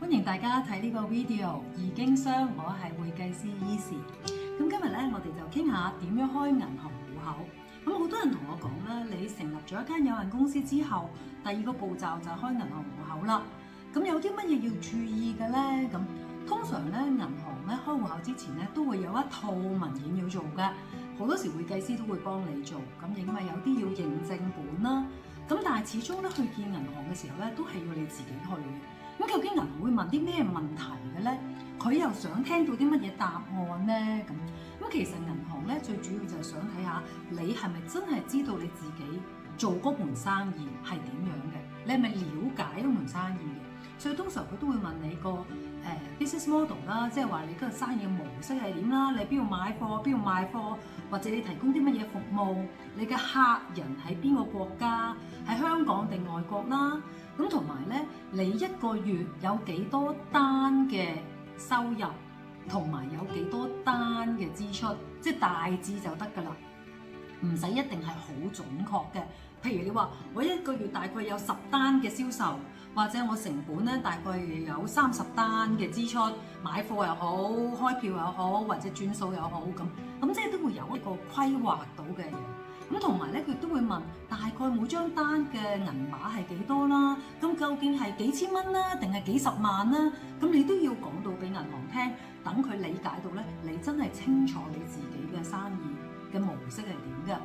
歡迎大家睇呢個 video，易經商，我係會計師 Easy。咁今日咧，我哋就傾下點樣開銀行戶口。咁好多人同我講咧，你成立咗一間有限公司之後，第二個步驟就係開銀行戶口啦。咁有啲乜嘢要注意嘅咧？咁通常咧，銀行咧開戶口之前咧，都會有一套文件要做嘅。好多時會計師都會幫你做，咁因為有啲要認證本啦。咁但係始終咧去見銀行嘅時候咧，都係要你自己去嘅。咁究竟銀行會問啲咩問題嘅咧？佢又想聽到啲乜嘢答案咧？咁其實銀行咧最主要就係想睇下你係咪真係知道你自己做嗰門生意係點樣嘅？你係咪了解嗰門生意嘅？所以通常佢都會問你個business model 啦，即係話你嗰個生意嘅模式係點啦？你邊度買貨，邊度賣貨，或者你提供啲乜嘢服務？你嘅客人喺邊個國家？喺香港定外國啦？咁同埋咧，你一個月有幾多單嘅收入，同埋有幾多單嘅支出，即係大致就得㗎啦，唔使一定係好準確嘅。譬如你話我一個月大概有10單嘅銷售，或者我成本咧大概有30單嘅支出，買貨又好，開票又好，或者轉數又好，咁即係都會有一個規劃到嘅嘢。咁同埋咧，佢都會問大概每張單嘅銀碼係幾多啦？咁究竟係幾千蚊啦，定係幾十萬啦？咁你都要講到俾銀行聽，等佢理解到咧，你真係清楚你自己嘅生意嘅模式係點嘅。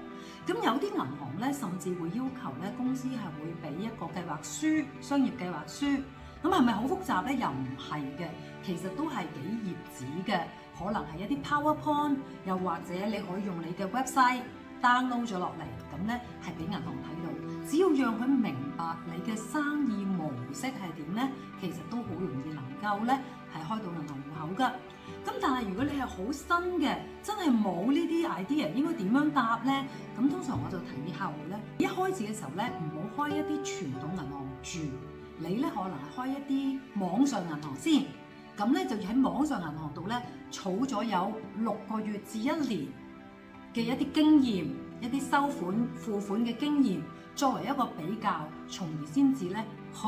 咁有啲銀行咧，甚至會要求咧公司係會俾一個計劃書、商業計劃書。咁係咪好複雜咧？又唔係嘅，其實都係幾頁紙嘅，可能係一啲 PowerPoint，又或者你可以用你嘅 website download 咗落嚟，咁咧係俾銀行睇到。只要讓佢明白你嘅生意模式係點咧，其實都好容易能夠咧係開到銀行戶口噶。咁但係如果你係好新嘅，真係冇呢啲 idea，應該點樣答咧？咁通常我就提議客戶咧，一開始嘅時候咧，唔好開一啲傳統銀行住，你咧可能係開一啲網上銀行先。咁咧就要喺網上銀行度咧儲咗有6個月至1年嘅一啲經驗，一啲收款付款嘅經驗，作為一個比較，從而先至咧去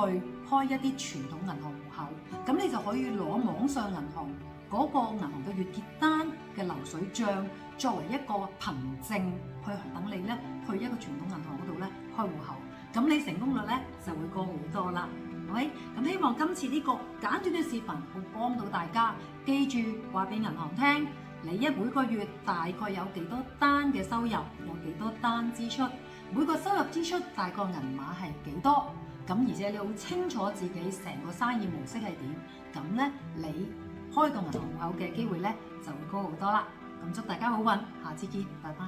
開一啲傳統銀行戶口。咁你就可以攞網上銀行嗰個銀行嘅月結單嘅流水帳作為一個憑證，去等你咧去一個傳統銀行嗰度咧開戶口。咁你成功率咧就會高好多啦。喂，咁希望今次呢個簡短嘅視頻會幫到大家。記住話俾銀行聽，你每個月大概有幾多單嘅收入，有幾多單支出，每個收入支出大概銀碼係幾多，咁而且你好清楚自己成個生意模式係點，咁咧你開到銀行戶口嘅機會咧就會高好多啦。咁祝大家好運，下次見，拜拜。